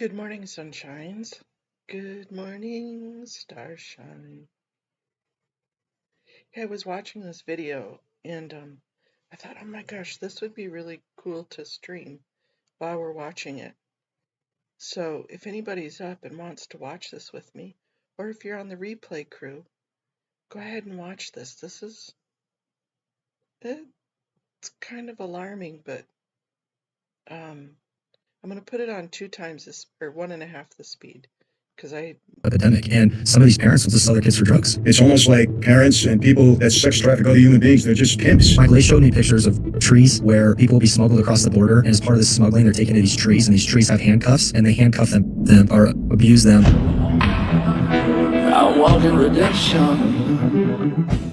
Good morning, sunshines. Good morning, starshine. Hey, I was watching this video and I thought, oh my gosh, this would be really cool to stream while we're watching it. So if anybody's up and wants to watch this with me, or if you're on the replay crew, go ahead and watch this. It's kind of alarming, but I'm going to put it on 2 times this, or 1.5 the speed. Because epidemic, and some of these parents will just sell their kids for drugs. It's almost like parents and people that sex traffic other human beings, they're just pimps. Michael, they showed me pictures of trees where people will be smuggled across the border, and as part of this smuggling, they're taken to these trees, and these trees have handcuffs, and they handcuff them or abuse them. I walk in redemption.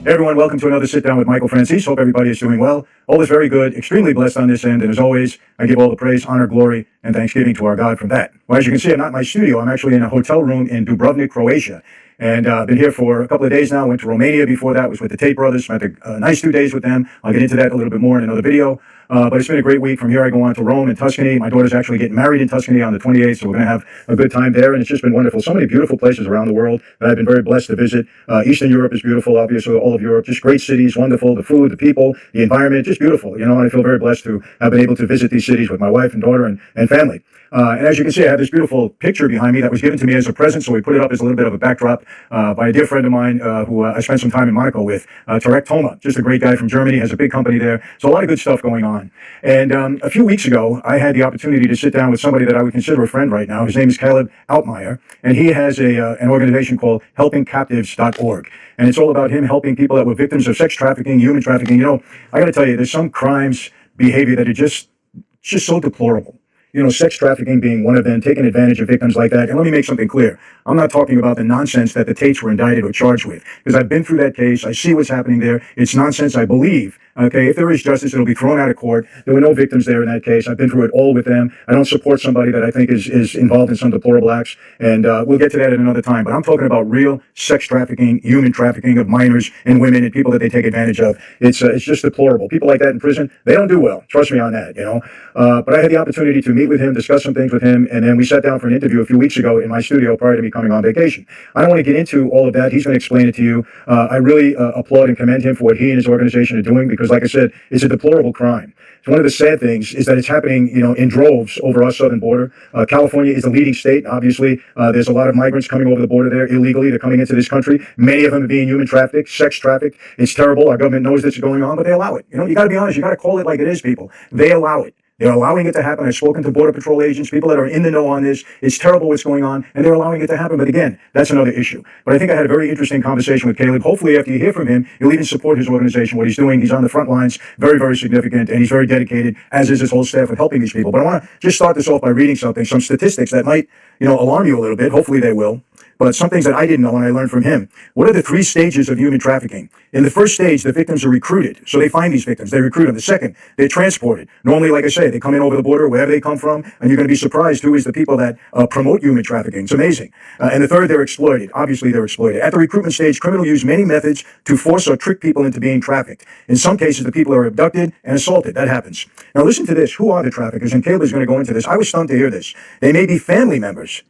Hey everyone, welcome to another Sit Down with Michael Francis. Hope everybody is doing well. All is very good, extremely blessed on this end, and as always, I give all the praise, honor, glory, and thanksgiving to our God from that. Well, as you can see, I'm not in my studio. I'm actually in a hotel room in Dubrovnik, Croatia. And I've been here for a couple of days now. Went to Romania before that, was with the Tate brothers, spent a nice 2 days with them. I'll get into that a little bit more in another video. But it's been a great week. From here, I go on to Rome and Tuscany. My daughter's actually getting married in Tuscany on the 28th, so we're going to have a good time there. And it's just been wonderful. So many beautiful places around the world that I've been very blessed to visit. Eastern Europe is beautiful, obviously, all of Europe. Just great cities, wonderful. The food, the people, the environment, just beautiful. You know, and I feel very blessed to have been able to visit these cities with my wife and daughter and family. And as you can see, I have this beautiful picture behind me that was given to me as a present, so we put it up as a little bit of a backdrop by a dear friend of mine who I spent some time in Monaco with, Tarek Toma, just a great guy from Germany, has a big company there. So a lot of good stuff going on. And a few weeks ago, I had the opportunity to sit down with somebody that I would consider a friend right now. His name is Caleb Altmaier, and he has an organization called helpingcaptives.org. And it's all about him helping people that were victims of sex trafficking, human trafficking. You know, I got to tell you, there's some crimes, behavior that are just so deplorable. You know, sex trafficking being one of them, taking advantage of victims like that. And let me make something clear. I'm not talking about the nonsense that the Tates were indicted or charged with, because I've been through that case. I see what's happening there. It's nonsense, I believe. Okay, if there is justice, it'll be thrown out of court. There were no victims there in that case. I've been through it all with them. I don't support somebody that I think is involved in some deplorable acts, and we'll get to that at another time. But I'm talking about real sex trafficking, human trafficking of minors and women and people that they take advantage of. It's just deplorable. People like that in prison, they don't do well. Trust me on that, you know. But I had the opportunity to meet with him, discuss some things with him, and then we sat down for an interview a few weeks ago in my studio prior to me coming on vacation. I don't want to get into all of that. He's going to explain it to you. I really applaud and commend him for what he and his organization are doing, because, like I said, it's a deplorable crime. So one of the sad things is that it's happening, you know, in droves over our southern border. California is the leading state. Obviously, there's a lot of migrants coming over the border there illegally. They're coming into this country. Many of them are being human trafficked, sex trafficked. It's terrible. Our government knows this is going on, but they allow it. You know, you got to be honest. You got to call it like it is, people. They allow it. They're allowing it to happen. I've spoken to Border Patrol agents, people that are in the know on this. It's terrible what's going on, and they're allowing it to happen. But again, that's another issue. But I think I had a very interesting conversation with Caleb. Hopefully, after you hear from him, you'll even support his organization, what he's doing. He's on the front lines, very, very significant, and he's very dedicated, as is his whole staff, with helping these people. But I want to just start this off by reading some statistics that might, you know, alarm you a little bit. Hopefully they will. But some things that I didn't know and I learned from him. What are the 3 stages of human trafficking? In the first stage, the victims are recruited. So they find these victims. They recruit them. The second, they're transported. Normally, like I say, they come in over the border, wherever they come from, and you're going to be surprised who is the people that promote human trafficking. It's amazing. And the third, they're exploited. Obviously, they're exploited. At the recruitment stage, criminals use many methods to force or trick people into being trafficked. In some cases, the people are abducted and assaulted. That happens. Now, listen to this. Who are the traffickers? And Caleb is going to go into this. I was stunned to hear this. They may be family members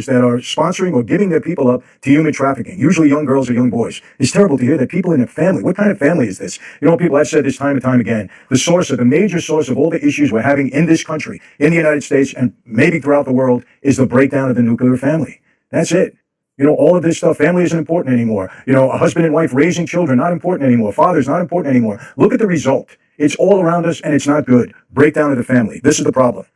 that are sponsoring or giving their people up to human trafficking, usually young girls or young boys. It's terrible to hear that people in a family. What kind of family is this? You know, people, I've said this time and time again, the major source of all the issues we're having in this country, in the United States, and maybe throughout the world, is the breakdown of the nuclear family. That's it. You know, all of this stuff, family isn't important anymore. You know, a husband and wife raising children, not important anymore. Fathers, not important anymore. Look at the result. It's all around us, and it's not good. Breakdown of the family. This is the problem.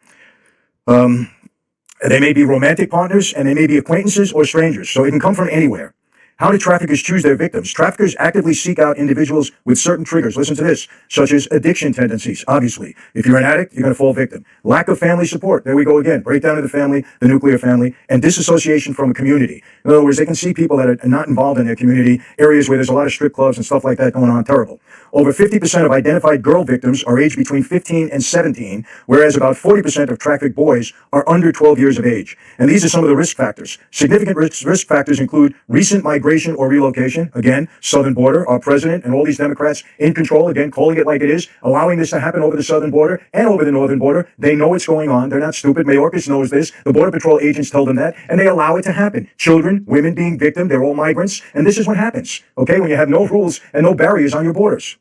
They may be romantic partners, and they may be acquaintances or strangers, so it can come from anywhere. How do traffickers choose their victims? Traffickers actively seek out individuals with certain triggers. Listen to this, such as addiction tendencies, obviously. If you're an addict, you're going to fall victim. Lack of family support. There we go again. Breakdown of the family, the nuclear family, and disassociation from a community. In other words, they can see people that are not involved in their community, areas where there's a lot of strip clubs and stuff like that going on. Terrible. Over 50% of identified girl victims are aged between 15 and 17, whereas about 40% of trafficked boys are under 12 years of age. And these are some of the risk factors. Significant risk factors include recent migration migration or relocation. Again, southern border, our president and all these Democrats in control, again, calling it like it is, allowing this to happen over the southern border and over the northern border. They know what's going on. They're not stupid. Mayorkas knows this. The Border Patrol agents told them that, and they allow it to happen. Children, women being victim, they're all migrants, and this is what happens, okay, when you have no rules and no barriers on your borders.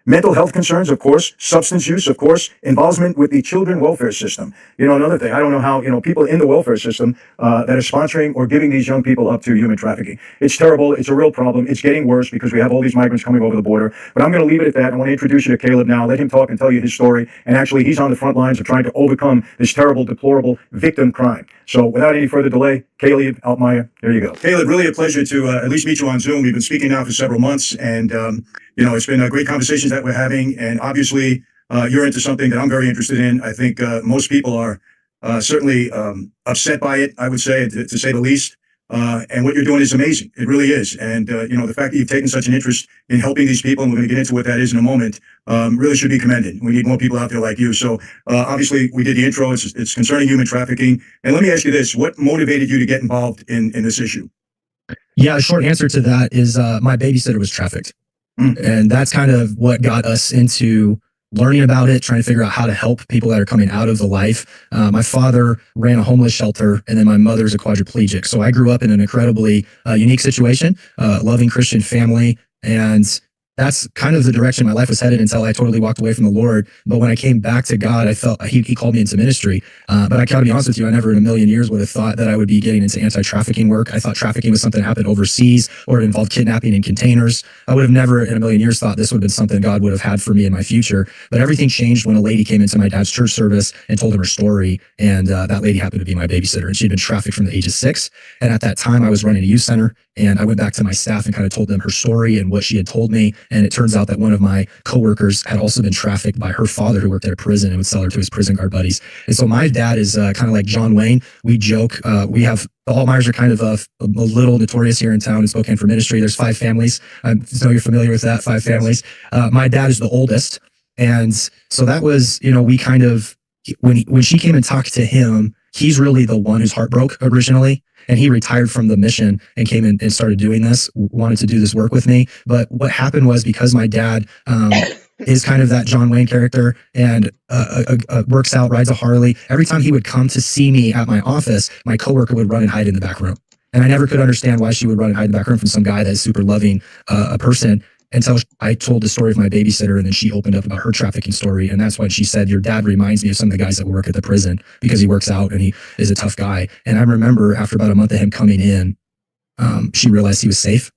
Mental health concerns, of course, substance use, of course, involvement with the children welfare system. Another thing, I don't know how, people in the welfare system that are sponsoring or giving these young people up to human trafficking. It's terrible. It's a real problem. It's getting worse because we have all these migrants coming over the border. But I'm going to leave it at that. I want to introduce you to Caleb now, let him talk and tell you his story. And actually, he's on the front lines of trying to overcome this terrible, deplorable victim crime. So without any further delay, Caleb Altmaier, there you go. Caleb, really a pleasure to at least meet you on Zoom. We've been speaking now for several months, and it's been great conversations that we're having, and obviously you're into something that I'm very interested in. I think most people are certainly upset by it, I would say, to say the least. And what you're doing is amazing. It really is. And, the fact that you've taken such an interest in helping these people, and we're going to get into what that is in a moment, really should be commended. We need more people out there like you. So obviously we did the intro. It's concerning human trafficking. And let me ask you this. What motivated you to get involved in this issue? Yeah, a short answer to that is my babysitter was trafficked. And that's kind of what got us into learning about it, trying to figure out how to help people that are coming out of the life. My father ran a homeless shelter, and then my mother's a quadriplegic. So I grew up in an incredibly unique situation, loving Christian family, and that's kind of the direction my life was headed until I totally walked away from the Lord. But when I came back to God, I felt he called me into ministry. But I gotta be honest with you, I never in a million years would have thought that I would be getting into anti-trafficking work. I thought trafficking was something that happened overseas or it involved kidnapping in containers. I would have never in a million years thought this would have been something God would have had for me in my future. But everything changed when a lady came into my dad's church service and told him her story. And that lady happened to be my babysitter. And she'd been trafficked from the age of 6. And at that time, I was running a youth center. And I went back to my staff and kind of told them her story and what she had told me. And it turns out that one of my coworkers had also been trafficked by her father, who worked at a prison and would sell her to his prison guard buddies. And so my dad is kind of like John Wayne. We joke. We have the Altmaiers are kind of a little notorious here in town in Spokane for ministry. There's 5 families. I know you're familiar with that. 5 families. My dad is the oldest. And so that was, we kind of, when she came and talked to him, he's really the one whose heart broke originally. And he retired from the mission and came in and started doing this, wanted to do this work with me. But what happened was, because my dad is kind of that John Wayne character and works out, rides a Harley, every time he would come to see me at my office, my coworker would run and hide in the back room. And I never could understand why she would run and hide in the back room from some guy that is super loving a person, until I told the story of my babysitter, and then she opened up about her trafficking story. And that's when she said, your dad reminds me of some of the guys that work at the prison, because he works out and he is a tough guy. And I remember after about a month of him coming in, she realized he was safe.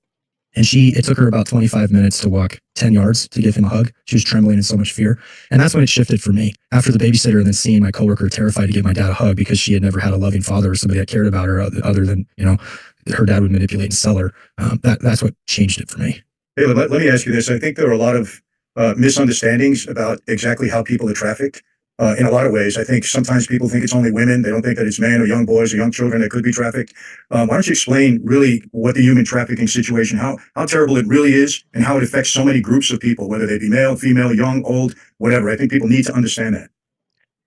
And it took her about 25 minutes to walk 10 yards to give him a hug. She was trembling in so much fear. And that's when it shifted for me. After the babysitter and then seeing my coworker terrified to give my dad a hug because she had never had a loving father or somebody that cared about her other than, her dad would manipulate and sell her. That's what changed it for me. Hey, let me ask you this. I think there are a lot of misunderstandings about exactly how people are trafficked. In a lot of ways, I think sometimes people think it's only women. They don't think that it's men or young boys or young children that could be trafficked. Why don't you explain really what the human trafficking situation, how terrible it really is, and how it affects so many groups of people, whether they be male, female, young, old, whatever. I think people need to understand that.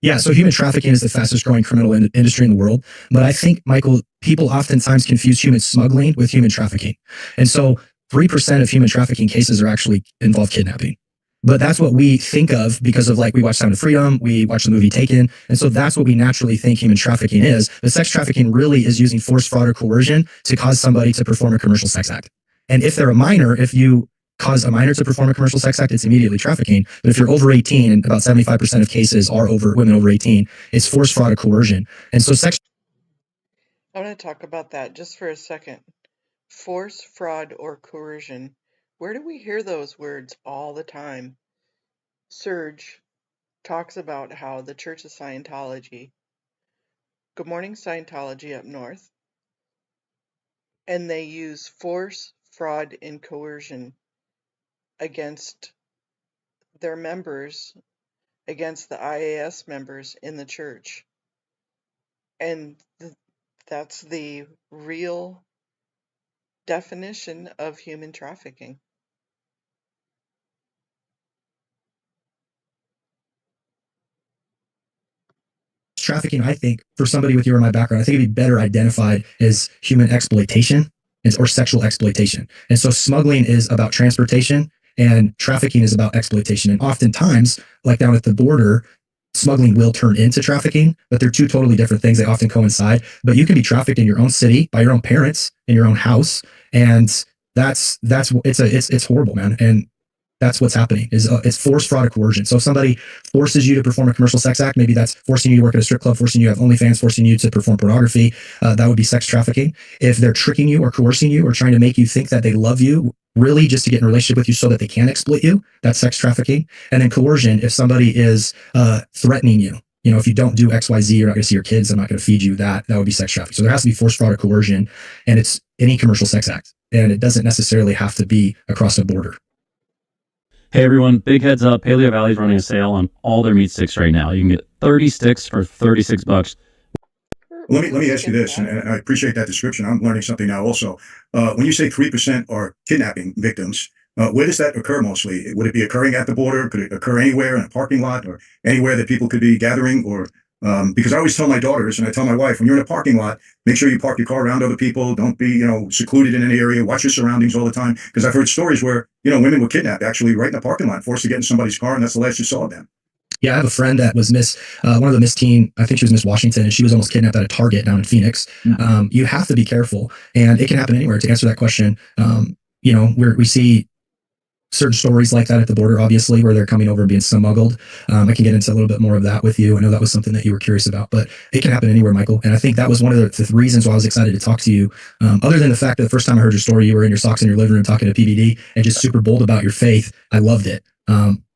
Yeah, so human trafficking is the fastest growing criminal industry in the world. But I think, Michael, people oftentimes confuse human smuggling with human trafficking. And so 3% of human trafficking cases are actually involve kidnapping. But that's what we think of because of, like, we watch Sound of Freedom, we watch the movie Taken. And so that's what we naturally think human trafficking is. But sex trafficking really is using force, fraud, or coercion to cause somebody to perform a commercial sex act. And if they're a minor, if you cause a minor to perform a commercial sex act, it's immediately trafficking. But if you're over 18, and about 75% of cases are women over 18, it's force, fraud, or coercion. And so sex. I want to talk about that just for a second. Force, fraud, or coercion. Where do we hear those words all the time? Serge talks about how the Church of Scientology, Good Morning Scientology up north, and they use force, fraud, and coercion against their members, against the IAS members in the church. And that's the real definition of human trafficking. Trafficking, I think, for somebody with your and my background, I think it'd be better identified as human exploitation or sexual exploitation. And so smuggling is about transportation and trafficking is about exploitation. And oftentimes, like down at the border, smuggling will turn into trafficking, but they're two totally different things. They often coincide, but you can be trafficked in your own city by your own parents in your own house. And it's horrible, man. And that's what's happening is it's force, fraud, or coercion. So if somebody forces you to perform a commercial sex act, maybe that's forcing you to work at a strip club, forcing you to have OnlyFans, forcing you to perform pornography. That would be sex trafficking. If they're tricking you or coercing you or trying to make you think that they love you, really just to get in a relationship with you so that they can exploit you, that's sex trafficking. And then coercion, if somebody is threatening you, if you don't do X, Y, Z, you're not going to see your kids, I'm not going to feed you, that would be sex trafficking. So there has to be force, fraud, or coercion, and it's any commercial sex act. And it doesn't necessarily have to be across a border. Hey everyone, big heads up, Paleo Valley's running a sale on all their meat sticks right now. You can get 30 sticks for $36. Let me ask you this, and I appreciate that description. I'm learning something now also. When you say 3% are kidnapping victims, where does that occur mostly? Would it be occurring at the border? Could it occur anywhere in a parking lot or anywhere that people could be gathering? Or because I always tell my daughters and I tell my wife, when you're in a parking lot, make sure you park your car around other people. Don't be, secluded in any area. Watch your surroundings all the time. Because I've heard stories where, women were kidnapped actually right in the parking lot, forced to get in somebody's car, and that's the last you saw of them. Yeah, I have a friend that was one of the Miss Teen, I think she was Miss Washington, and she was almost kidnapped at a Target down in Phoenix. You have to be careful, and it can happen anywhere. To answer that question, we see certain stories like that at the border, obviously, where they're coming over and being smuggled. I can get into a little bit more of that with you. I know that was something that you were curious about, but it can happen anywhere, Michael. And I think that was one of the reasons why I was excited to talk to you. Other than the fact that the first time I heard your story, you were in your socks in your living room talking to PBD and just super bold about your faith. I loved it.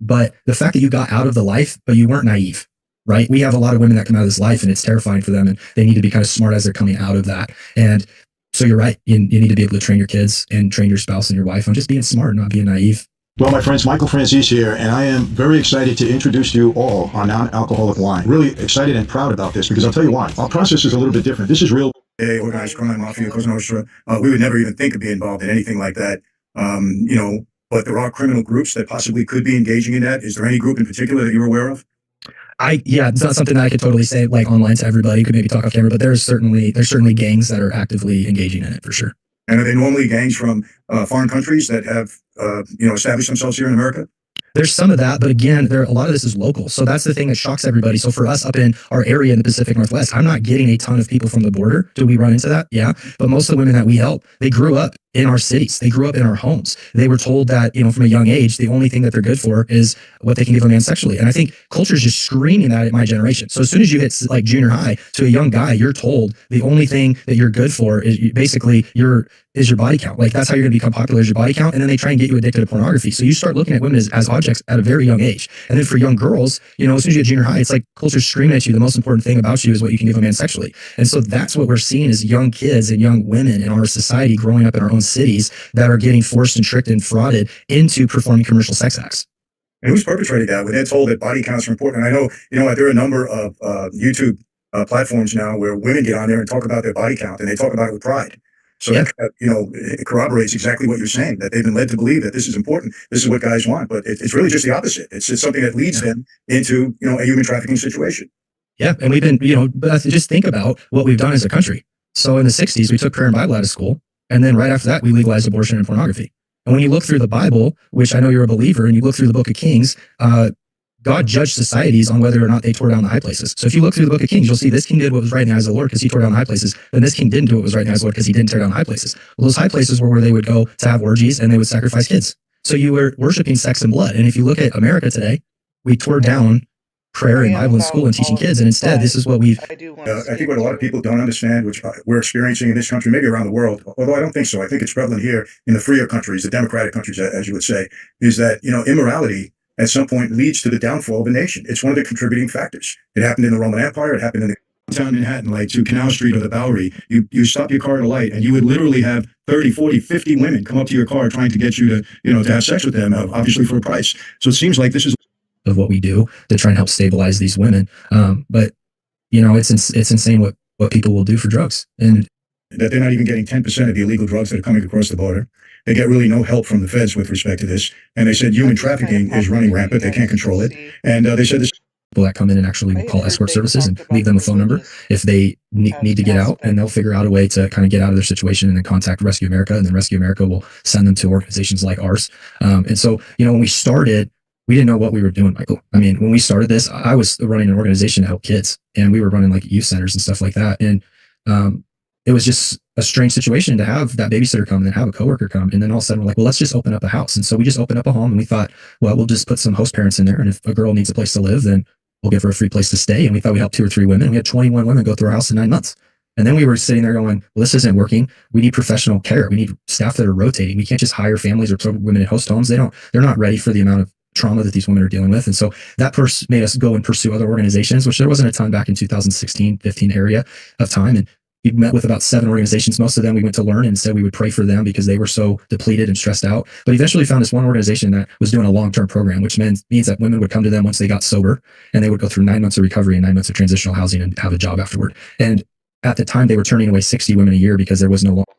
But the fact that you got out of the life, but you weren't naive, right? We have a lot of women that come out of this life and it's terrifying for them and they need to be kind of smart as they're coming out of that. And so you're right. You need to be able to train your kids and train your spouse and your wife on just being smart, not being naive. Well, my friends, Michael Franzese here, and I am very excited to introduce you all on non-alcoholic wine. Really excited and proud about this because I'll tell you why. Our process is a little bit different. This is real. Organized crime, mafia, Cosa Nostra. We would never even think of being involved in anything like that. But there are criminal groups that possibly could be engaging in that. Is there any group in particular that you're aware of? It's not something that I could totally say like online to everybody. You could maybe talk off camera, but there's certainly gangs that are actively engaging in it for sure. And are they normally gangs from foreign countries that have, established themselves here in America? There's some of that, but again, a lot of this is local. So that's the thing that shocks everybody. So for us up in our area in the Pacific Northwest, I'm not getting a ton of people from the border. Do we run into that? Yeah. But most of the women that we help, they grew up in our cities. They grew up in our homes. They were told that, from a young age, the only thing that they're good for is what they can give a man sexually. And I think culture is just screaming that at my generation. So as soon as you hit like junior high to a young guy, you're told the only thing that you're good for is basically your body count. Like that's how you're going to become popular is your body count. And then they try and get you addicted to pornography. So you start looking at women as objects at a very young age. And then for young girls, as soon as you get junior high, it's like culture's screaming at you. The most important thing about you is what you can give a man sexually. And so that's what we're seeing is young kids and young women in our society growing up in our own cities that are getting forced and tricked and frauded into performing commercial sex acts. And who's perpetrating that? When they're told that body counts are important. And I know, there are a number of YouTube platforms now where women get on there and talk about their body count and they talk about it with pride. So, yeah. It corroborates exactly what you're saying, that they've been led to believe that this is important. This is what guys want. But it's really just the opposite. It's something that leads them into, a human trafficking situation. Yeah. And we've been, but just think about what we've done as a country. So in the 60s, we took prayer and Bible out of school. And then right after that, we legalized abortion and pornography. And when you look through the Bible, which I know you're a believer, and you look through the book of Kings, God judged societies on whether or not they tore down the high places. So if you look through the book of Kings, you'll see this king did what was right in the eyes of the Lord because he tore down the high places. Then this king didn't do what was right in the eyes of the Lord because he didn't tear down the high places. Well, those high places were where they would go to have orgies and they would sacrifice kids. So you were worshiping sex and blood. And if you look at America today, we tore down prayer and Bible in school and teaching kids. And instead, this is what we've... I think what a lot of people don't understand, which we're experiencing in this country, maybe around the world, although I don't think so. I think it's prevalent here in the freer countries, the democratic countries, as you would say, is that, immorality at some point leads to the downfall of a nation. It's one of the contributing factors. It happened in the Roman Empire. It happened in the downtown Manhattan, like to Canal Street or the Bowery. You stop your car at a light and you would literally have 30, 40, 50 women come up to your car trying to get you to, to have sex with them, obviously for a price. So it seems like this is of what we do to try and help stabilize these women. But it's insane what people will do for drugs. And that they're not even getting 10% of the illegal drugs that are coming across the border. They get really no help from the feds with respect to this. And they said human trafficking is running rampant. They can't control it. And they said this that come in and actually I will had call heard escort they services and talked leave about them the a phone number religious if they need to get out, and they'll aspect. figure out a way to kind of get out of their situation and then contact Rescue America, and then Rescue America will send them to organizations like ours. And so, when we started, we didn't know what we were doing, Michael. I mean, when we started this, I was running an organization to help kids, and we were running like youth centers and stuff like that. And um, it was just a strange situation to have that babysitter come and then have a coworker come, and then all of a sudden we're like, well, let's just open up a house. And so we just opened up a home, and we thought, well, we'll just put some host parents in there, and if a girl needs a place to live, then we'll give her a free place to stay. And we thought we helped 2 or 3 women. We had 21 women go through our house in 9 months. And then we were sitting there going, well, this isn't working. We need professional care. We need staff that are rotating. We can't just hire families or throw women in host homes. They're not ready for the amount of trauma that these women are dealing with. And so that made us go and pursue other organizations, which there wasn't a ton back in 2016, 15 area of time. And we met with about 7 organizations. Most of them we went to learn and said we would pray for them because they were so depleted and stressed out. But eventually found this one organization that was doing a long-term program, which means that women would come to them once they got sober, and they would go through 9 months of recovery and 9 months of transitional housing and have a job afterward. And at the time, they were turning away 60 women a year because there was no longer.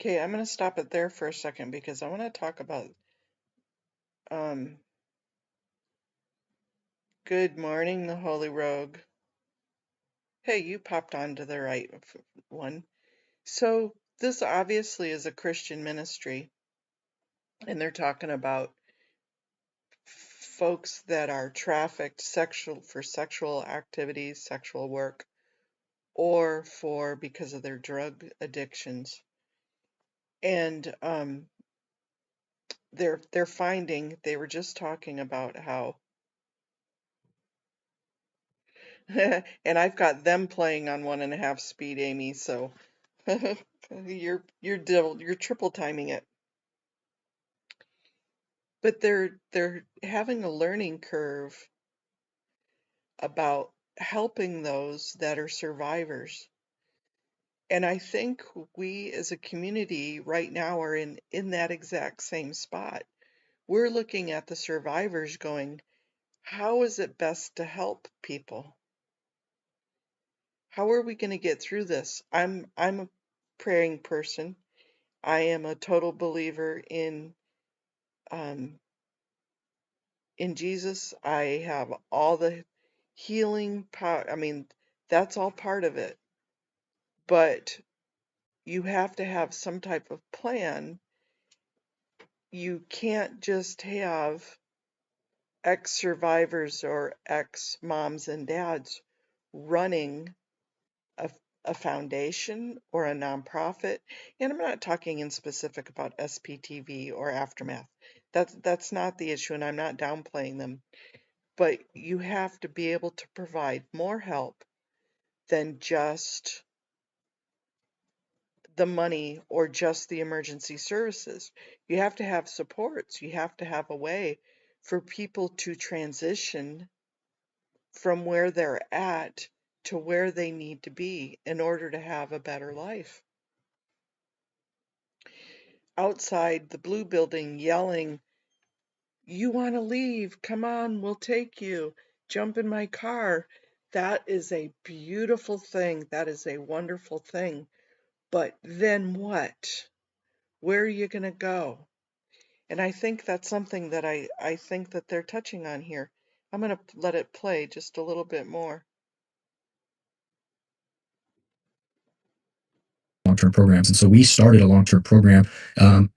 Okay, I'm going to stop it there for a second because I want to talk about good morning, the Holy Rogue. Hey, you popped onto the right one. So this obviously is a Christian ministry, and they're talking about folks that are trafficked for sexual activities, sexual work, or because of their drug addictions. And they're finding, they were just talking about how and I've got them playing on 1.5 speed, Amy, so you're triple timing it. But they're having a learning curve about helping those that are survivors. And I think we as a community right now are in that exact same spot. We're looking at the survivors going, how is it best to help people? How are we going to get through this? I'm a praying person. I am a total believer um, in Jesus. I have all the healing power. I mean, that's all part of it. But you have to have some type of plan. You can't just have ex-survivors or ex-moms and dads running a, a foundation or a nonprofit. And I'm not talking in specific about SPTV or Aftermath. That's not the issue, and I'm not downplaying them. But you have to be able to provide more help than just the money or just the emergency services. You have to have supports. You have to have a way for people to transition from where they're at to where they need to be in order to have a better life. Outside the blue building yelling, "You want to leave? Come on, we'll take you. Jump in my car." That is a beautiful thing. That is a wonderful thing. But then what? Where are you going to go? And I think that's something that I think that they're touching on here. I'm going to let it play just a little bit more. Long-term programs. And so we started a long-term program.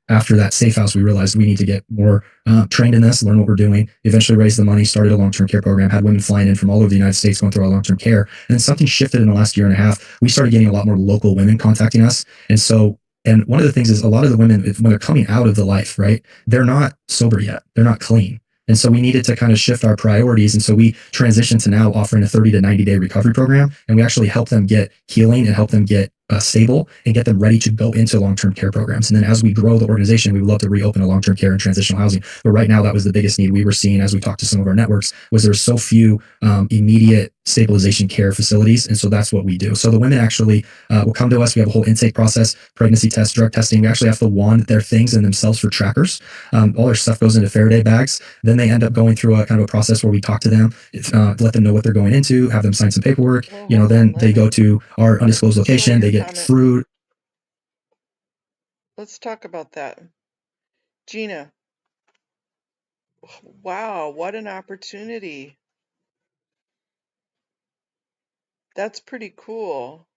After that safe house, we realized we need to get more trained in this, learn what we're doing, eventually raise the money, started a long-term care program, had women flying in from all over the United States going through our long-term care. And then something shifted in the last year and a half. We started getting a lot more local women contacting us. And one of the things is a lot of the women, when they're coming out of the life, right, they're not sober yet. They're not clean. And so we needed to kind of shift our priorities. And so we transitioned to now offering a 30 to 90 day recovery program. And we actually help them get healing and help them get stable and get them ready to go into long-term care programs. And then as we grow the organization, we would love to reopen a long-term care and transitional housing. But right now, that was the biggest need we were seeing as we talked to some of our networks, was there's so few immediate stabilization care facilities. And so that's what we do. So the women actually will come to us. We have a whole intake process, pregnancy test, drug testing. We actually have to wand their things in themselves for trackers. All their stuff goes into Faraday bags. Then they end up going through a kind of a process where we talk to them, let them know what they're going into, have them sign some paperwork. Well, Then they go to our undisclosed location. They get fruit. Let's talk about that. Gina, wow, what an opportunity. That's pretty cool.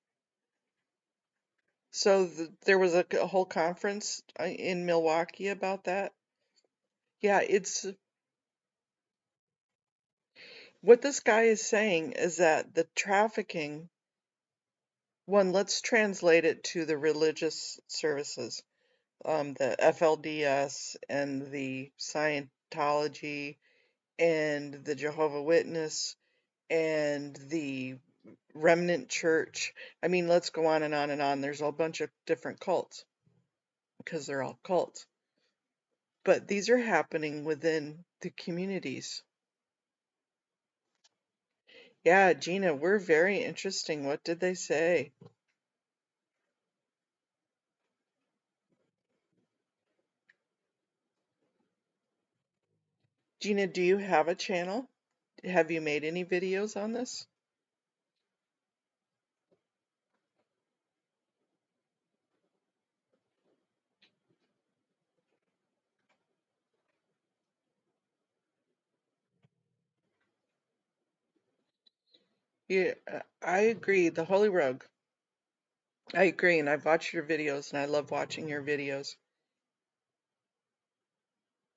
So there was a whole conference in Milwaukee about that. Yeah, it's what this guy is saying is that the trafficking one, let's translate it to the religious services, the FLDS and the Scientology and the Jehovah Witness and the Remnant Church. I mean, let's go on and on and on. There's a bunch of different cults because they're all cults. But these are happening within the communities. Yeah, Gina, we're very interesting. What did they say? Gina, do you have a channel? Have you made any videos on this? Yeah, I agree. The Holy Rogue. I agree, and I've watched your videos, and I love watching your videos.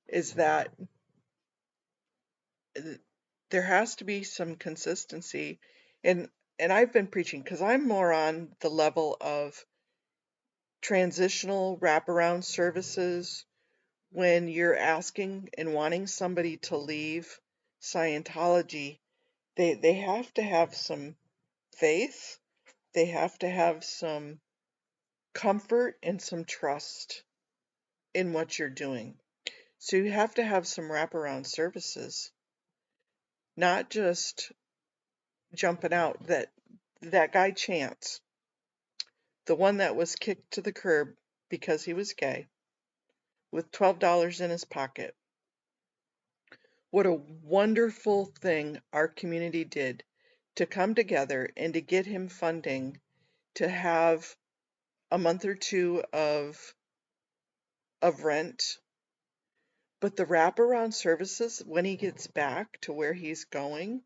Is that uh, there has to be some consistency, and I've been preaching because I'm more on the level of transitional wraparound services when you're asking and wanting somebody to leave Scientology. They have to have some faith, they have to have some comfort and some trust in what you're doing. So you have to have some wraparound services, not just jumping out. That guy Chance, the one that was kicked to the curb because he was gay, with $12 in his pocket. What a wonderful thing our community did to come together and to get him funding to have a month or two of rent. But the wraparound services when he gets back to where he's going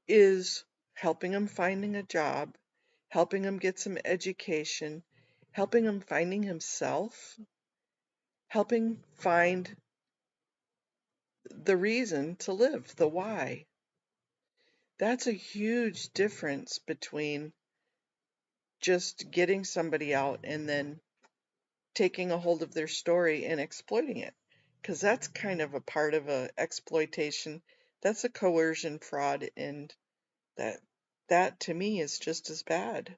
is helping him finding a job, helping him get some education, helping him finding himself, helping find the reason to live, the why. That's a huge difference between just getting somebody out and then taking a hold of their story and exploiting it. Because that's kind of a part of a exploitation. That's a coercion fraud, and that that to me is just as bad.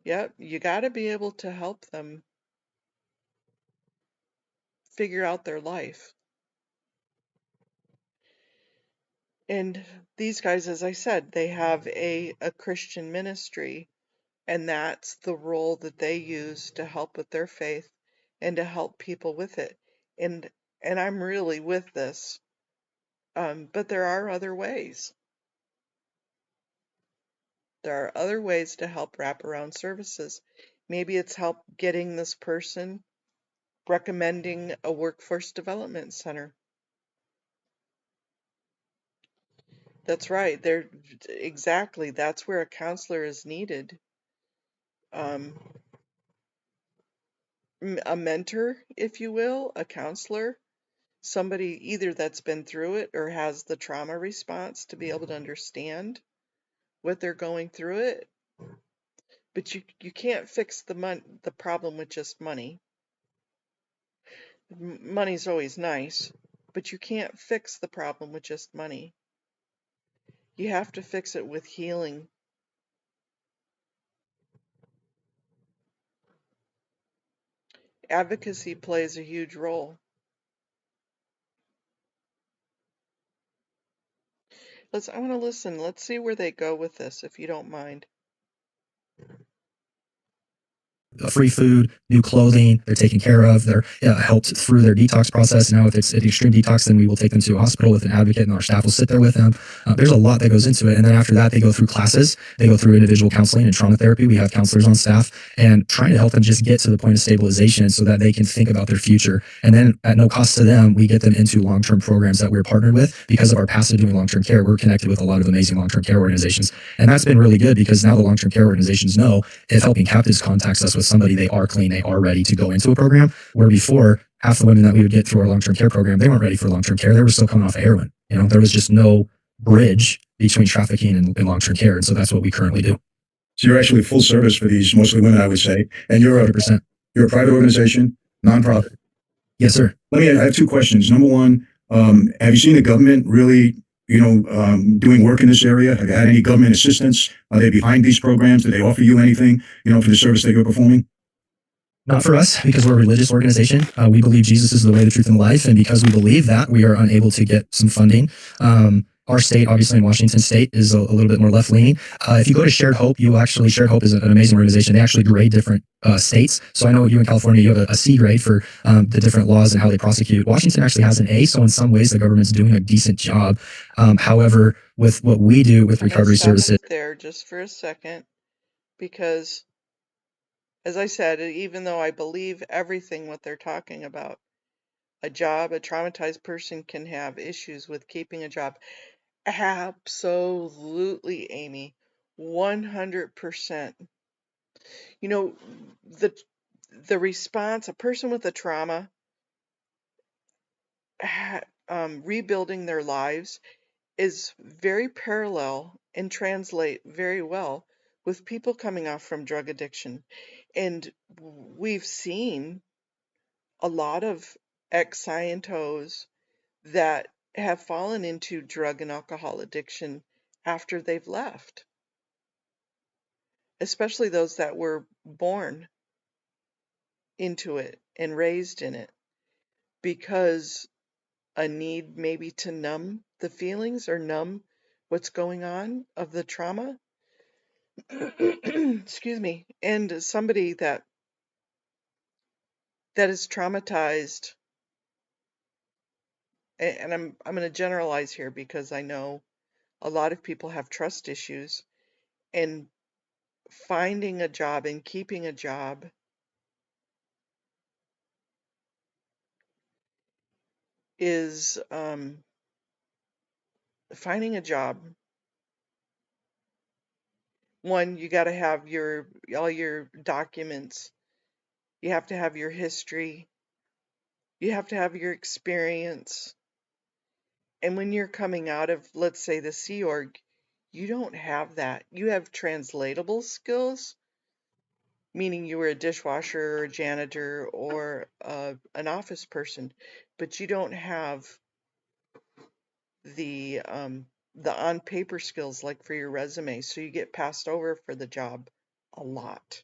Yep, you got to be able to help them figure out their life. And these guys, as I said, they have a Christian ministry, and that's the role that they use to help with their faith and to help people with it. And I'm really with this. But there are other ways. There are other ways to help wraparound services. Maybe it's help getting this person recommending a workforce development center. That's right. There, exactly. That's where a counselor is needed. Um, a mentor, if you will, a counselor, somebody either that's been through it or has the trauma response to be able to understand what they're going through it. But you can't fix the problem with just money. Money's always nice, but you can't fix the problem with just money. You have to fix it with healing. Advocacy plays a huge role. I want to listen. Let's see where they go with this, if you don't mind. free food, new clothing. They're taken care of. They're helped through their detox process. Now, if it's an extreme detox, then we will take them to a hospital with an advocate, and our staff will sit there with them. There's a lot that goes into it. And then after that, they go through classes. They go through individual counseling and trauma therapy. We have counselors on staff and trying to help them just get to the point of stabilization so that they can think about their future. And then at no cost to them, we get them into long-term programs that we're partnered with. Because of our past of doing long-term care, we're connected with a lot of amazing long-term care organizations. And that's been really good because now the long-term care organizations know if helping captives contacts us with somebody, they are clean, they are ready to go into a program, where before half the women that we would get through our long-term care program, they weren't ready for long-term care. They were still coming off of heroin. There was just no bridge between trafficking and long-term care. And so that's what we currently do. So you're actually full service for these, mostly women, I would say. And you're 100%. You're a private organization, nonprofit. Yes, sir. I have two questions. Number one, have you seen the government really, doing work in this area? Have you had any government assistance? Are they behind these programs? Do they offer you anything, for the service that you're performing? Not for us, because we're a religious organization. We believe Jesus is the way, the truth, and the life. And because we believe that, we are unable to get some funding. Our state, obviously in Washington State, is a little bit more left-leaning. If you go to Shared Hope, Shared Hope is an amazing organization. They actually grade different states. So I know you in California, you have a C grade for the different laws and how they prosecute. Washington actually has an A, so in some ways the government's doing a decent job. However, with what we do with recovery services. There just for a second, because as I said, even though I believe everything what they're talking about, a traumatized person can have issues with keeping a job. Absolutely, Amy. 100%. The response, a person with a trauma, rebuilding their lives is very parallel and translate very well with people coming off from drug addiction. And we've seen a lot of ex-Scientos that have fallen into drug and alcohol addiction after they've left, especially those that were born into it and raised in it, because a need maybe to numb the feelings or numb what's going on of the trauma. Excuse me. And somebody that is traumatized, and I'm going to generalize here because I know a lot of people have trust issues, and finding a job and keeping a job is finding a job. One, you got to have all your documents. You have to have your history. You have to have your experience. And when you're coming out of, let's say, the Sea Org, you don't have that. You have translatable skills, meaning you were a dishwasher or a janitor or an office person, but you don't have the on paper skills like for your resume. So you get passed over for the job a lot.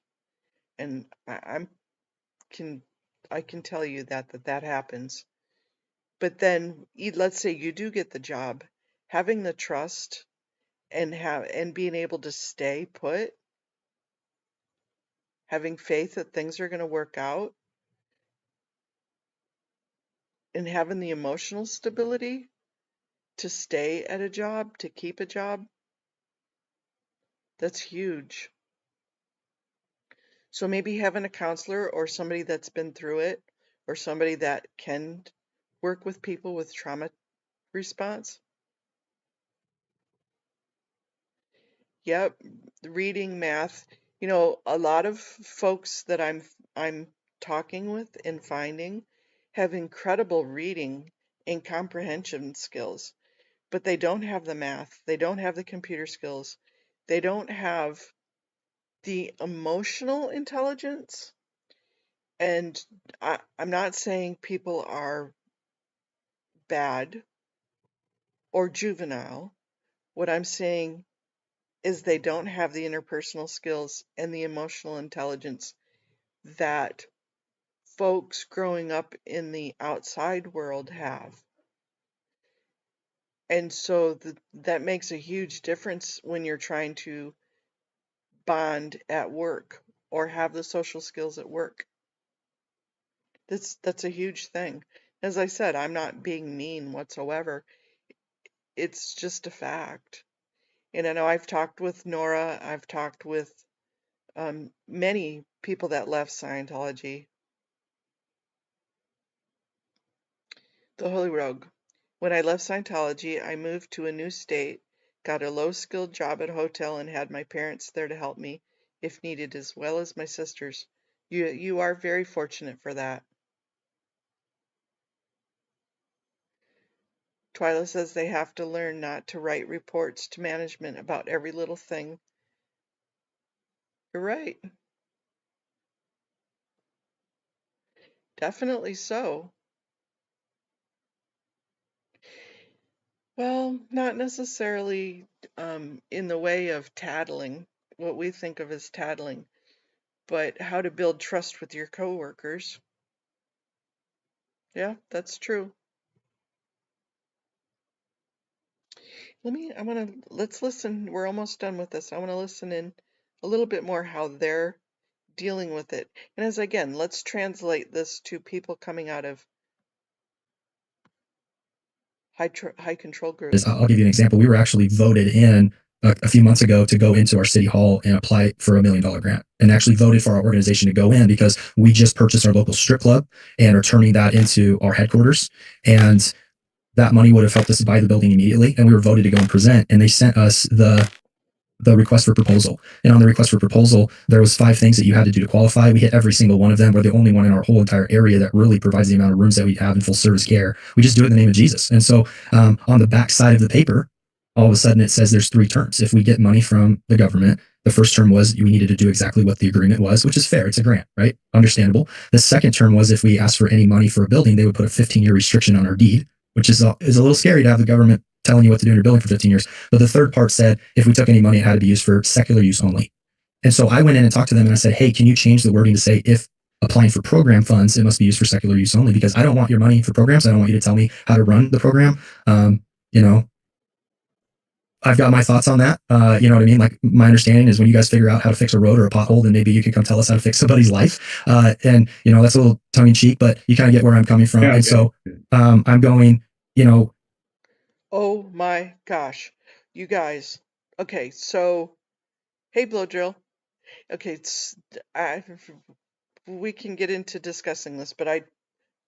And I can tell you that happens. But then let's say you do get the job, having the trust and being able to stay put, having faith that things are going to work out, and having the emotional stability to stay at a job, to keep a job, that's huge. So maybe having a counselor or somebody that's been through it, or somebody that can work with people with trauma response. Yep, reading, math. A lot of folks that I'm talking with and finding have incredible reading and comprehension skills, but they don't have the math. They don't have the computer skills. They don't have the emotional intelligence. And I'm not saying people are bad or juvenile. What I'm saying is they don't have the interpersonal skills and the emotional intelligence that folks growing up in the outside world have. And so that makes a huge difference when you're trying to bond at work or have the social skills at work. That's a huge thing. As I said, I'm not being mean whatsoever. It's just a fact. And I know I've talked with Nora, I've talked with many people that left Scientology. The Holy Rogue. When I left Scientology, I moved to a new state, got a low-skilled job at a hotel, and had my parents there to help me if needed, as well as my sisters. You are very fortunate for that. Twyla says they have to learn not to write reports to management about every little thing. You're right. Definitely so. Well, not necessarily in the way of tattling, what we think of as tattling, but how to build trust with your coworkers. Yeah, that's true. Let's listen. We're almost done with this. I want to listen in a little bit more how they're dealing with it. And again, let's translate this to people coming out of high control groups. I'll give you an example. We were actually voted in a few months ago to go into our city hall and apply for a $1 million grant, and actually voted for our organization to go in because we just purchased our local strip club and are turning that into our headquarters. And that money would have helped us buy the building immediately. And we were voted to go and present, and they sent us the request for proposal. And on the request for proposal, there was 5 things that you had to do to qualify. We hit every single one of them. We're the only one in our whole entire area that really provides the amount of rooms that we have in full service care. We just do it in the name of Jesus. And so on the back side of the paper, all of a sudden it says there's 3 terms. If we get money from the government, the first term was we needed to do exactly what the agreement was, which is fair. It's a grant, right? Understandable. The second term was if we asked for any money for a building, they would put a 15-year restriction on our deed, which is a little scary to have the government telling you what to do in your building for 15 years. But the third part said if we took any money, it had to be used for secular use only. And so I went in and talked to them and I said, hey, can you change the wording to say if applying for program funds, it must be used for secular use only, because I don't want your money for programs. I don't want you to tell me how to run the program. You know, I've got my thoughts on that. You know what I mean? Like, my understanding is when you guys figure out how to fix a road or a pothole, then maybe you can come tell us how to fix somebody's life. And, you know, that's a little tongue in cheek, but you kind of get where I'm coming from. Yeah, and so I'm going, you know, Oh my gosh, you guys. Okay, so hey, Blow Drill. Okay, I, we can get into discussing this, but I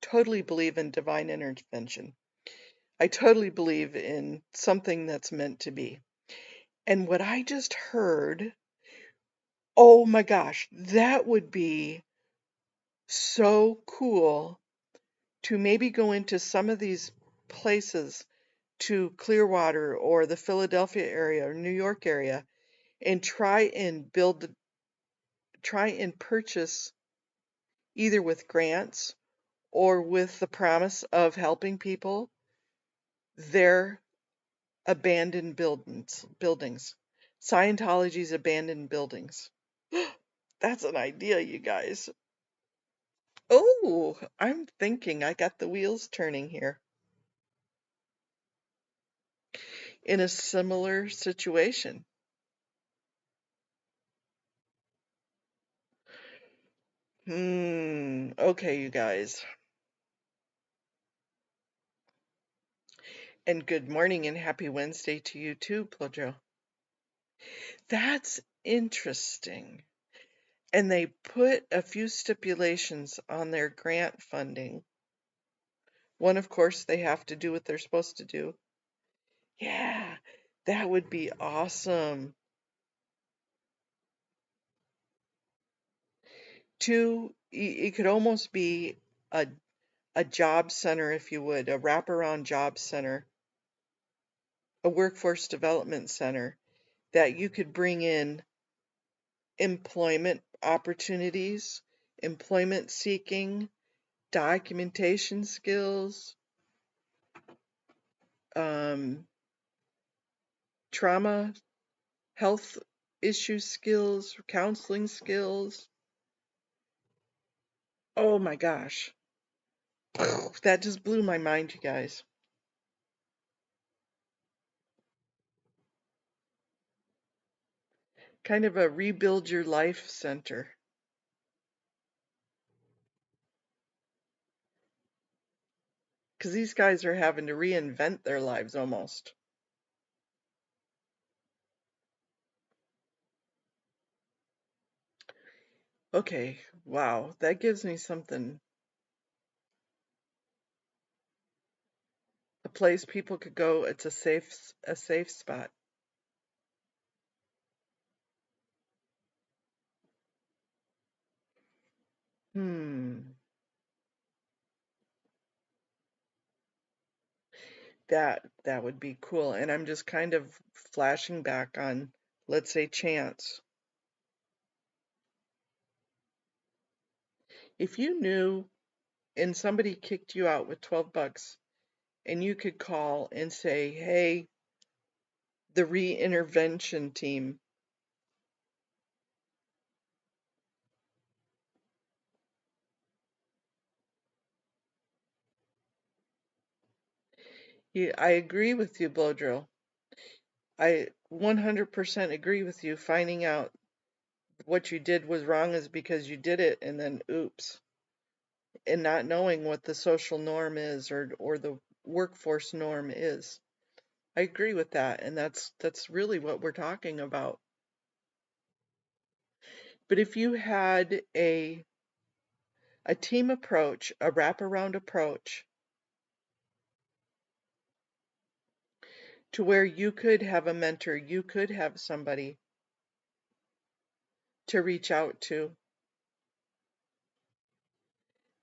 totally believe in divine intervention. I totally believe in something that's meant to be. And what I just heard, oh my gosh, that would be so cool to maybe go into some of these places, to Clearwater or the Philadelphia area or New York area, and try and purchase, either with grants or with the promise of helping people, their abandoned buildings. Scientology's abandoned buildings. That's an idea, you guys. Oh, I'm thinking I got the wheels turning here. In a similar situation. Okay, you guys. And good morning and happy Wednesday to you too, Plojo. That's interesting. And they put a few stipulations on their grant funding. One, of course, they have to do what they're supposed to do. Yeah, that would be awesome. 2, it could almost be a job center, if you would, a wraparound job center, a workforce development center that you could bring in employment opportunities, employment seeking, documentation skills, trauma, health issue skills, counseling skills. Oh my gosh. That just blew my mind, you guys. Kind of a rebuild your life center. because these guys are having to reinvent their lives almost. Okay, wow, that gives me something. A place people could go. It's a safe spot. Hmm, that would be cool. And I'm just kind of flashing back on, let's say, chance. If you knew and somebody kicked you out with 12 bucks and you could call and say, "Hey, the re-intervention team, I agree with you, Blowdrill. I 100% agree with you. Finding out what you did was wrong is because you did it and then oops, and not knowing what the social norm is or the workforce norm is. I agree with that, and that's really what we're talking about. But if you had a team approach, a wraparound approach to where you could have a mentor, you could have somebody to reach out to.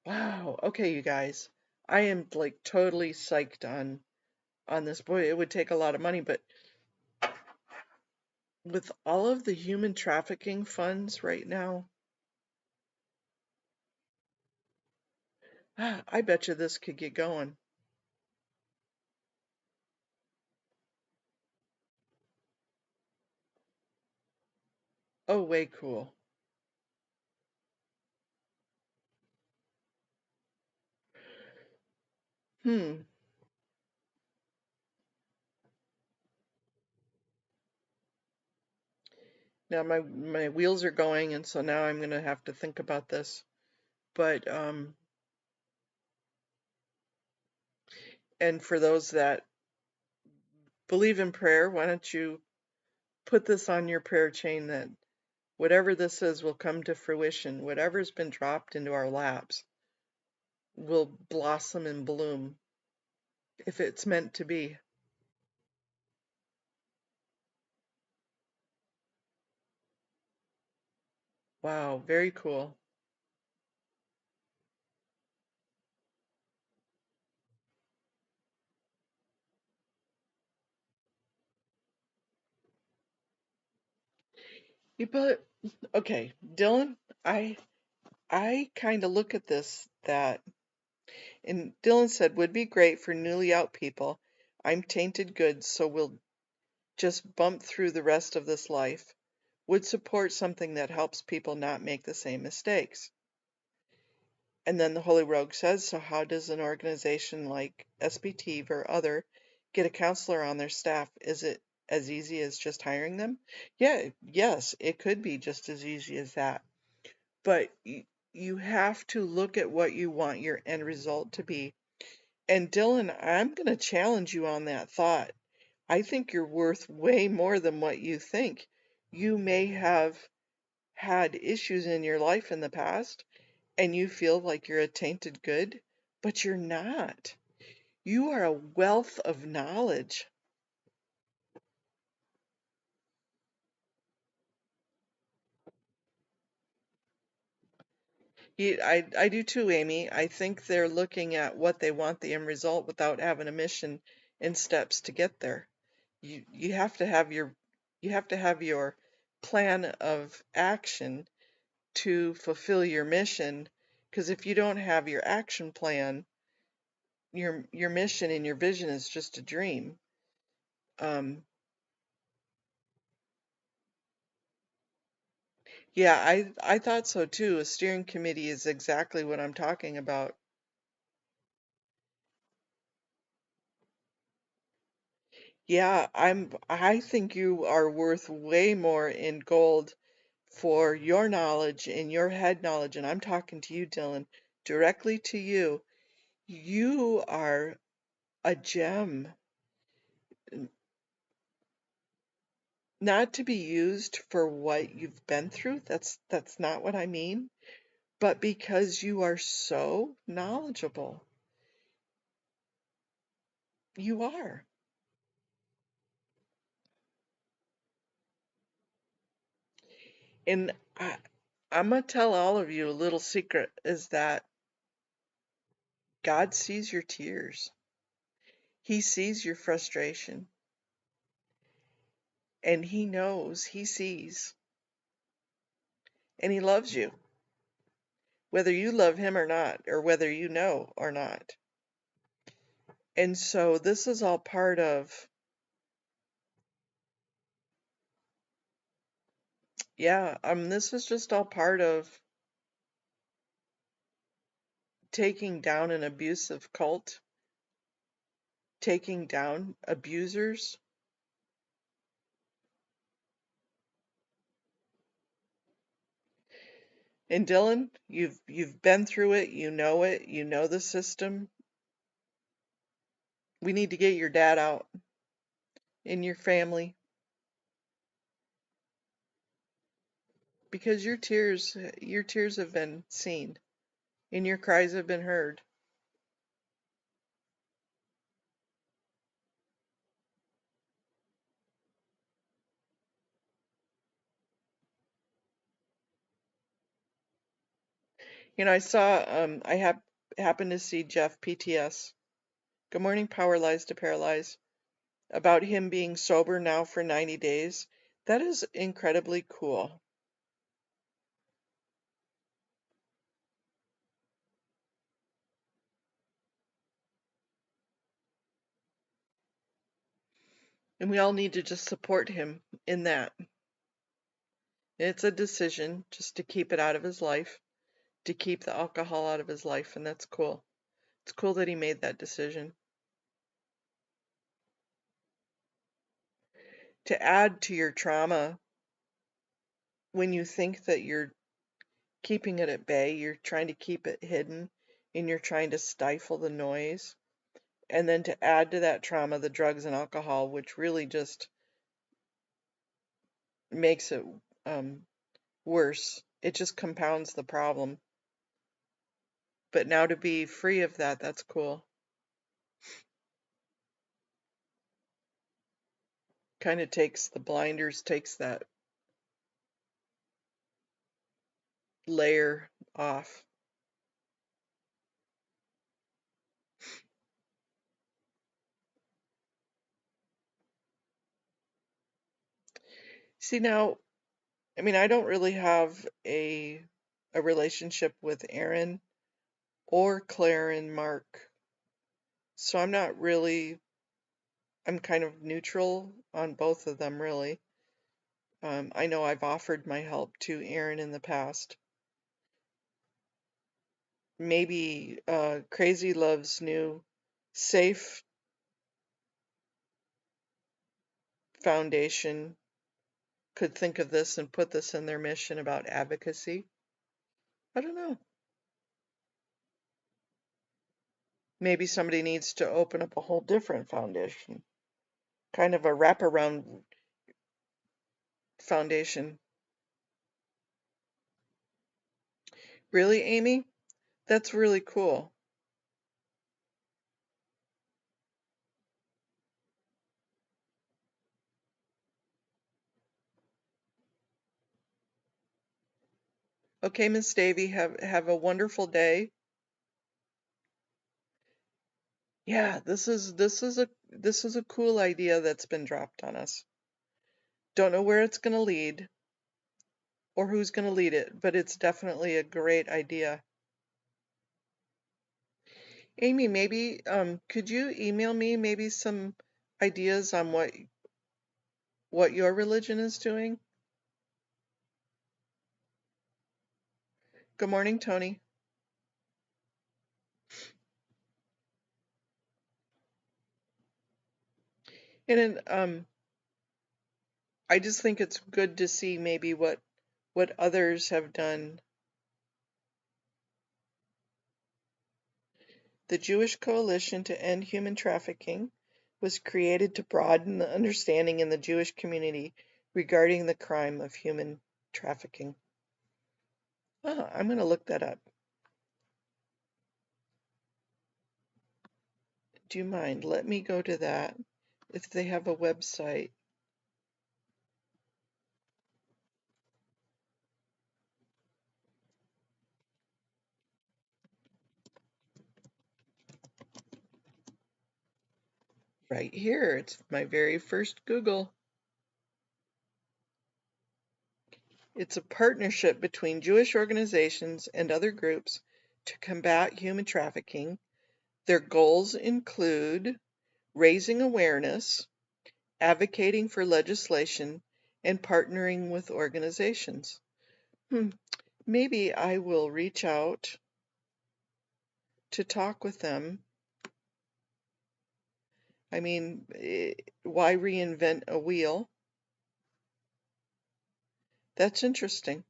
Wow. Okay, you guys. I am like totally psyched on this. Boy, it would take a lot of money, but with all of the human trafficking funds right now, I bet you this could get going. Oh, way cool. Hmm. Now my wheels are going, and so now I'm gonna have to think about this. But and for those that believe in prayer, why don't you put this on your prayer chain that whatever this is will come to fruition. Whatever's been dropped into our laps will blossom and bloom if it's meant to be. Wow, very cool. But okay, Dylan, I kind of look at this that, and Dylan said would be great for newly out people. I'm tainted goods, so we'll just bump through the rest of this life. Would support something that helps people not make the same mistakes. And then the Holy Rogue says, so how does an organization like SBT or other get a counselor on their staff? Is it as easy as just hiring them? Yeah, yes, it could be just as easy as that. But you have to look at what you want your end result to be. And Dylan, I'm going to challenge you on that thought. I think you're worth way more than what you think. You may have had issues in your life in the past and you feel like you're a tainted good, but you're not. You are a wealth of knowledge. I do too, Amy. I think they're looking at what they want the end result without having a mission and steps to get there. You have to have your plan of action to fulfill your mission, because if you don't have your action plan, your mission and your vision is just a dream. Um, yeah, I thought so too. A steering committee is exactly what I'm talking about. Yeah, I think you are worth way more in gold for your knowledge and your head knowledge, and I'm talking to you, Dylan, directly to you. You are a gem, not to be used for what you've been through. That's not what I mean, but because you are so knowledgeable. You are. And I'm gonna tell all of you a little secret is that God sees your tears. He sees your frustration, and he knows, he sees, and he loves you, whether you love him or not, or whether you know or not. And so this is all part of, yeah, this is just all part of taking down an abusive cult, taking down abusers. And Dylan, you've been through it, you know the system. We need to get your dad out in your family because your tears have been seen and your cries have been heard. I happened to see Jeff PTS. Good morning, Power Lies to Paralyze, about him being sober now for 90 days. That is incredibly cool. And we all need to just support him in that. It's a decision just to keep it out of his life, to keep the alcohol out of his life, and that's cool. It's cool that he made that decision. To add to your trauma, when you think that you're keeping it at bay, you're trying to keep it hidden, and you're trying to stifle the noise, and then to add to that trauma the drugs and alcohol, which really just makes it worse. It just compounds the problem. But now to be free of that, that's cool. Kind of takes the blinders, takes that layer off. See now, I don't really have a relationship with Aaron or Claire and Mark. So I'm kind of neutral on both of them really. I know I've offered my help to Aaron in the past. Maybe Crazy Love's new Safe Foundation could think of this and put this in their mission about advocacy. I don't know. Maybe somebody needs to open up a whole different foundation, kind of a wraparound foundation. Really, Amy? That's really cool. Okay, Miss Davy, have a wonderful day. Yeah, this is a cool idea that's been dropped on us. Don't know where it's going to lead or who's going to lead it, but it's definitely a great idea. Amy, maybe could you email me maybe some ideas on what your religion is doing? Good morning, Tony. And then, I just think it's good to see maybe what others have done The Jewish Coalition to End Human Trafficking was created to broaden the understanding in the Jewish community regarding the crime of human trafficking. I'm going to look that up. Do you mind? Let me go to that if they have a website. Right here. It's my very first Google. It's a partnership between Jewish organizations and other groups to combat human trafficking. Their goals include raising awareness, advocating for legislation, and partnering with organizations. Maybe I will reach out to talk with them. I mean, why reinvent a wheel? That's interesting.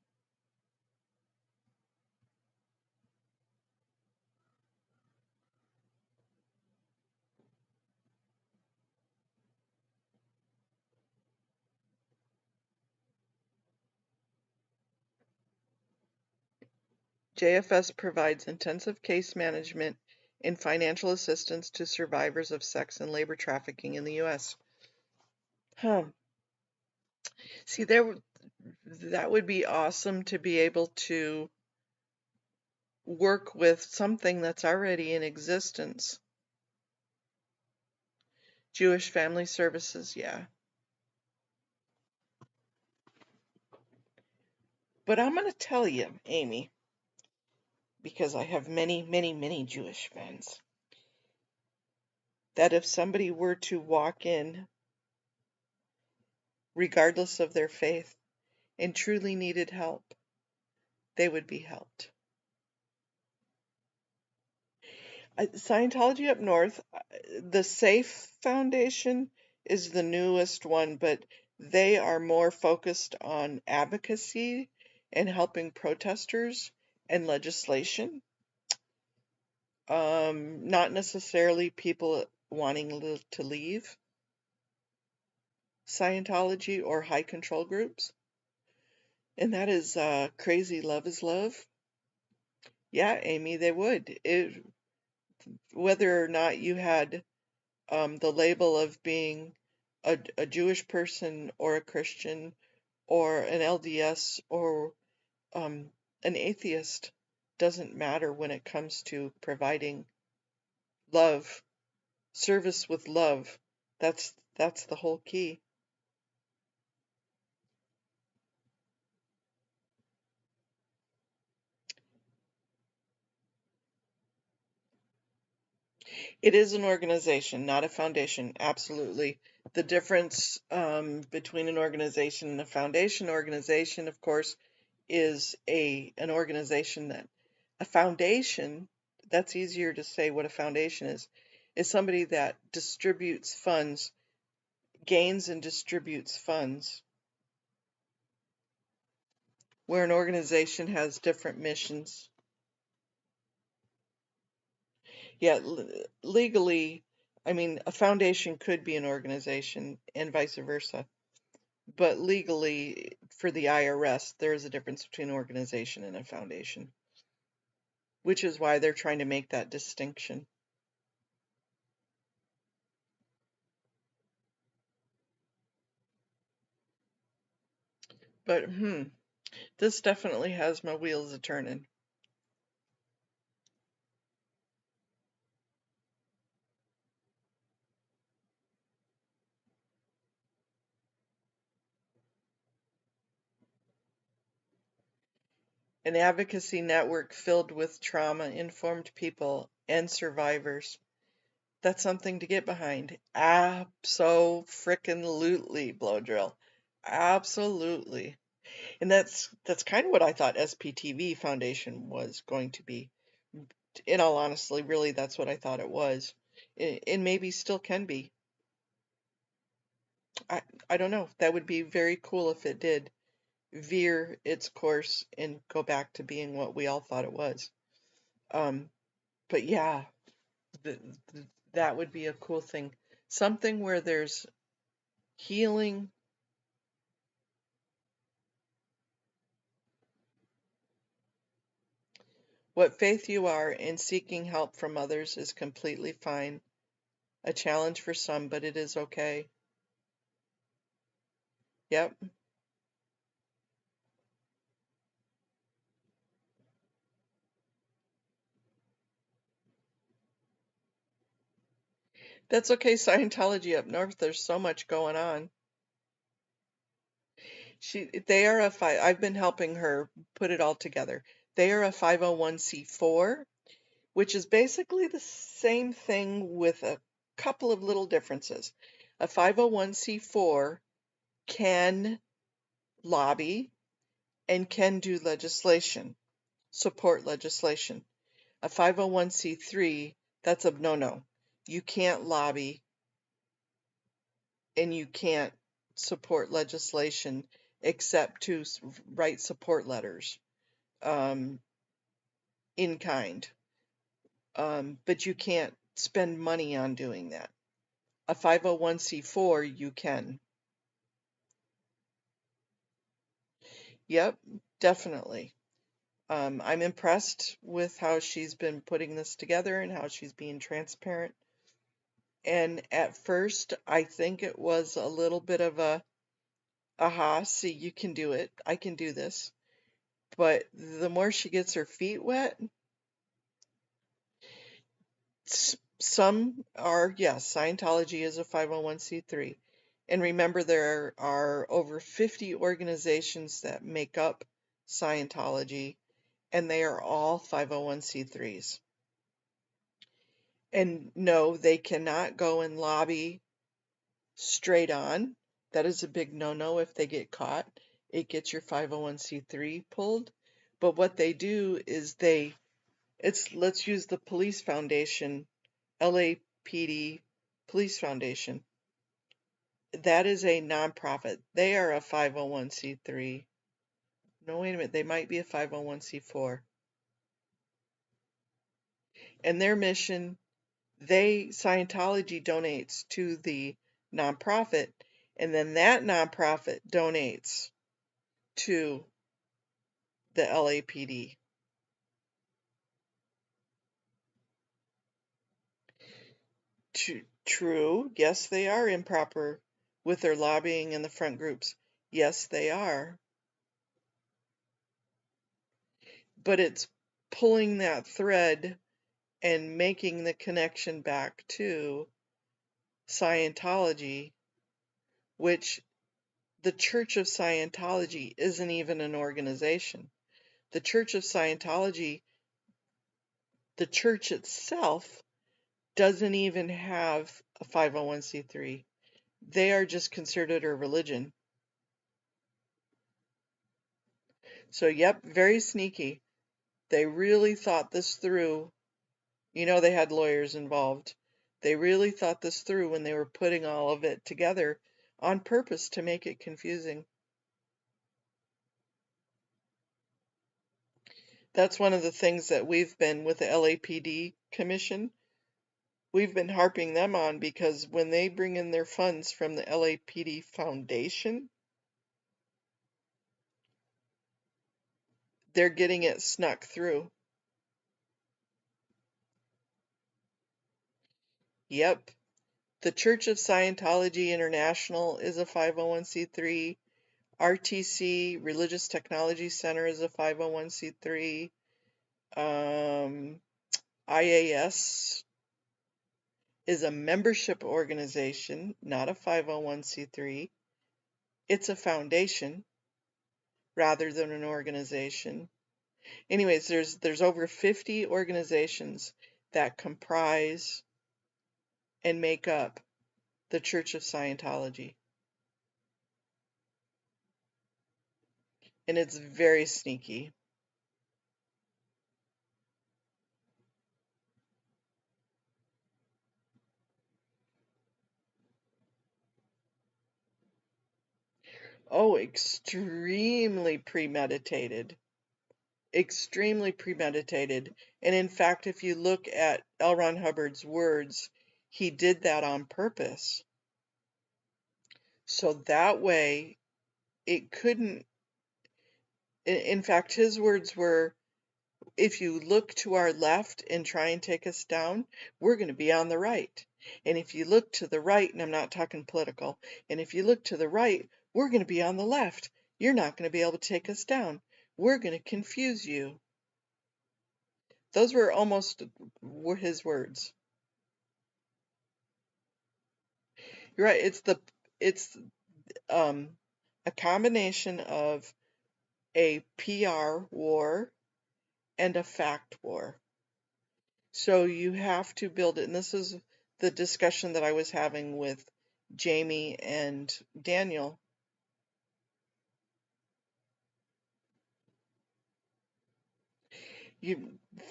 JFS provides intensive case management and financial assistance to survivors of sex and labor trafficking in the U.S. See, that would be awesome to be able to work with something that's already in existence. Jewish Family Services, yeah. But I'm going to tell you, Amy, because I have many, many, many Jewish friends, that if somebody were to walk in, regardless of their faith, and truly needed help, they would be helped. Scientology up north, the SAFE Foundation is the newest one, but they are more focused on advocacy and helping protesters and legislation. Not necessarily people wanting to leave Scientology or high control groups. And that is Crazy Love is Love. Yeah, Amy, they would. Whether or not you had the label of being a Jewish person or a Christian or an LDS or an atheist doesn't matter when it comes to providing love, service with love. That's the whole key. It is an organization, not a foundation. Absolutely. The difference between an organization and a foundation, of course, is an organization that a foundation, that's easier to say what a foundation is somebody that distributes funds, gains and distributes funds, where an organization has different missions. Yeah, legally, I mean, a foundation could be an organization and vice versa. But legally, for the IRS, there is a difference between an organization and a foundation, which is why they're trying to make that distinction. But this definitely has my wheels a turning. An advocacy network filled with trauma-informed people and survivors. That's something to get behind. Abso-frickin-lutely, Blow Drill. Absolutely. And that's kind of what I thought SPTV Foundation was going to be. In all honesty, really, that's what I thought it was. And maybe still can be. I don't know. That would be very cool if it did veer its course and go back to being what we all thought it was. But yeah, th- that would be a cool thing. Something where there's healing. What faith you are in seeking help from others is completely fine. A challenge for some, but it is okay. Yep. That's okay, Scientology up north. There's so much going on. They are I've been helping her put it all together. They are a 501c4, which is basically the same thing with a couple of little differences. A 501c4 can lobby and can do legislation, support legislation. A 501c3, that's a no-no. You can't lobby and you can't support legislation except to write support letters in kind. But you can't spend money on doing that. A 501c4, you can. Yep, definitely. I'm impressed with how she's been putting this together and how she's being transparent. And at first, I think it was a little bit of a, aha, see, you can do it. I can do this. But the more she gets her feet wet, some are, yes, Scientology is a 501c3. And remember, there are over 50 organizations that make up Scientology, and they are all 501c3s. And no, they cannot go and lobby straight on. That is a big no-no if they get caught. It gets your 501c3 pulled. But what they do is let's use the police foundation, LAPD Police Foundation. That is a nonprofit. They are a 501c3. No, wait a minute. They might be a 501c4. And their mission, Scientology donates to the nonprofit, and then that nonprofit donates to the LAPD. True, yes, they are improper with their lobbying in the front groups. Yes, they are. But it's pulling that thread and making the connection back to Scientology, which the Church of Scientology isn't even an organization. The Church of Scientology, the church itself, doesn't even have a 501c3. They are just considered a religion. So, yep, very sneaky. They really thought this through. You know, they had lawyers involved. They really thought this through when they were putting all of it together on purpose to make it confusing. That's one of the things that we've been with the LAPD Commission. We've been harping them on because when they bring in their funds from the LAPD Foundation, they're getting it snuck through. Yep. The Church of Scientology International is a 501c3. RTC, Religious Technology Center, is a 501c3. IAS is a membership organization, not a 501c3. It's a foundation rather than an organization. Anyways, there's over 50 organizations that comprise and make up the Church of Scientology. And it's very sneaky. Oh, extremely premeditated. extremely premeditated. And in fact, if you look at L. Ron Hubbard's words, he did that on purpose. So that way it couldn't, in fact, his words were, if you look to our left and try and take us down, we're going to be on the right. And if you look to the right, and I'm not talking political, and if you look to the right, we're going to be on the left. You're not going to be able to take us down. We're going to confuse you. Those were almost were his words. You're right. It's a combination of a PR war and a fact war. So you have to build it. And this is the discussion that I was having with Jamie and Daniel.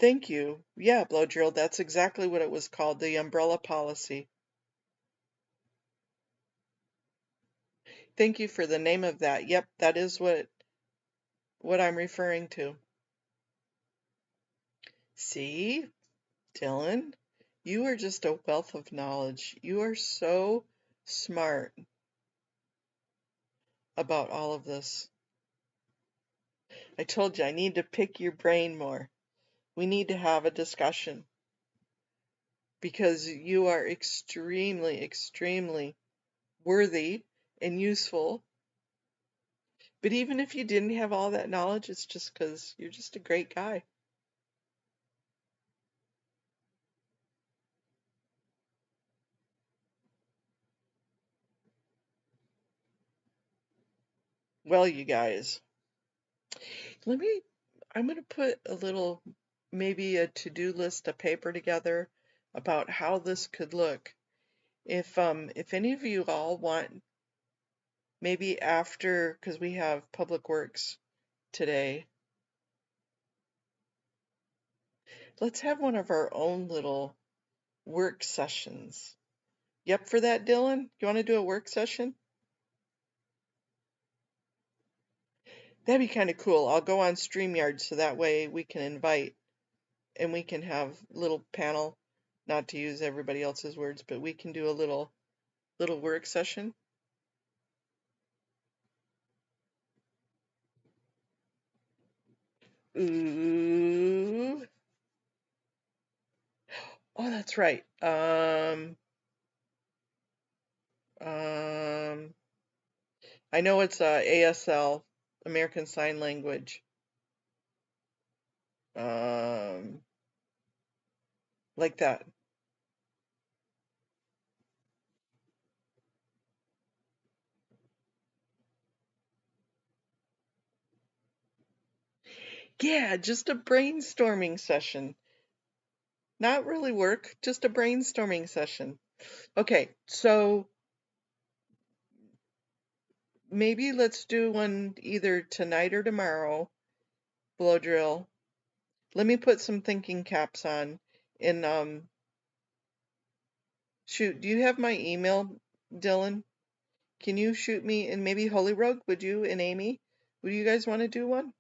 Thank you. Yeah, Blow Drill, that's exactly what it was called, the umbrella policy. Thank you for the name of that. Yep, that is what I'm referring to. See, Dylan, you are just a wealth of knowledge. You are so smart about all of this. I told you I need to pick your brain more. We need to have a discussion because you are extremely, extremely worthy and useful. But even if you didn't have all that knowledge, it's just because you're just a great guy. Well, you guys, I'm going to put a little, maybe a to-do list, a paper together about how this could look. If any of you all want, maybe after, because we have Public Works today, let's have one of our own little work sessions. Yep, for that, Dylan? You want to do a work session? That'd be kind of cool. I'll go on StreamYard so that way we can invite and we can have little panel, not to use everybody else's words, but we can do a little work session. Ooh. Oh, that's right. I know it's ASL, American Sign Language. Um, like that. Yeah, just a brainstorming session. Not really work, just a brainstorming session. Okay, so maybe let's do one either tonight or tomorrow, Blow Drill. Let me put some thinking caps on. And shoot, do you have my email, Dylan? Can you shoot me, and maybe Holy Rogue, would you, and Amy? Would you guys want to do one?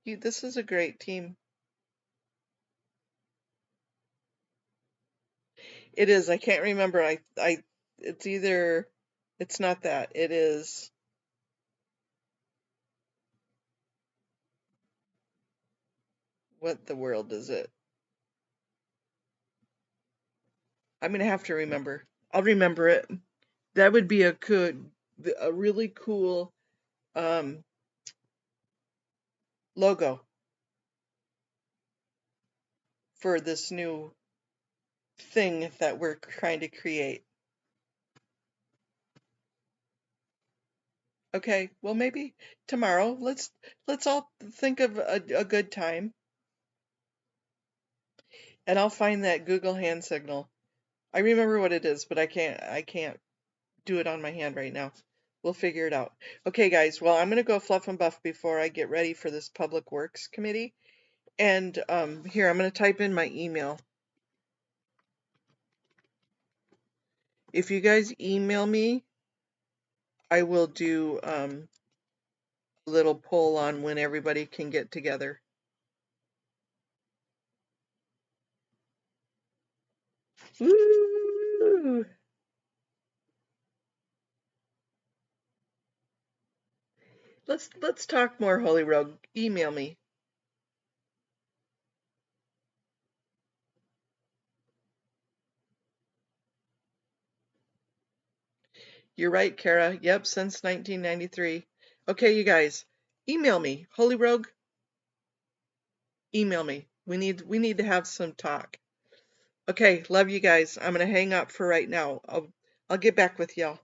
This is a great team. It is. I can't remember. It's either, it's not that. It is, what the world is it? I'm gonna have to remember. I'll remember it. That would be a really cool um, logo for this new thing that we're trying to create. Okay, well maybe tomorrow. Let's all think of a good time, and I'll find that Google hand signal. I remember what it is, but I can't do it on my hand right now. We'll figure it out. Okay, guys. Well, I'm gonna go fluff and buff before I get ready for this Public Works Committee. And here I'm gonna type in my email. If you guys email me, I will do a little poll on when everybody can get together. Woo! Let's talk more, Holy Rogue. Email me. You're right, Kara. Yep, since 1993. Okay, you guys, email me, Holy Rogue. Email me. We need to have some talk. Okay, love you guys. I'm gonna hang up for right now. I'll get back with y'all.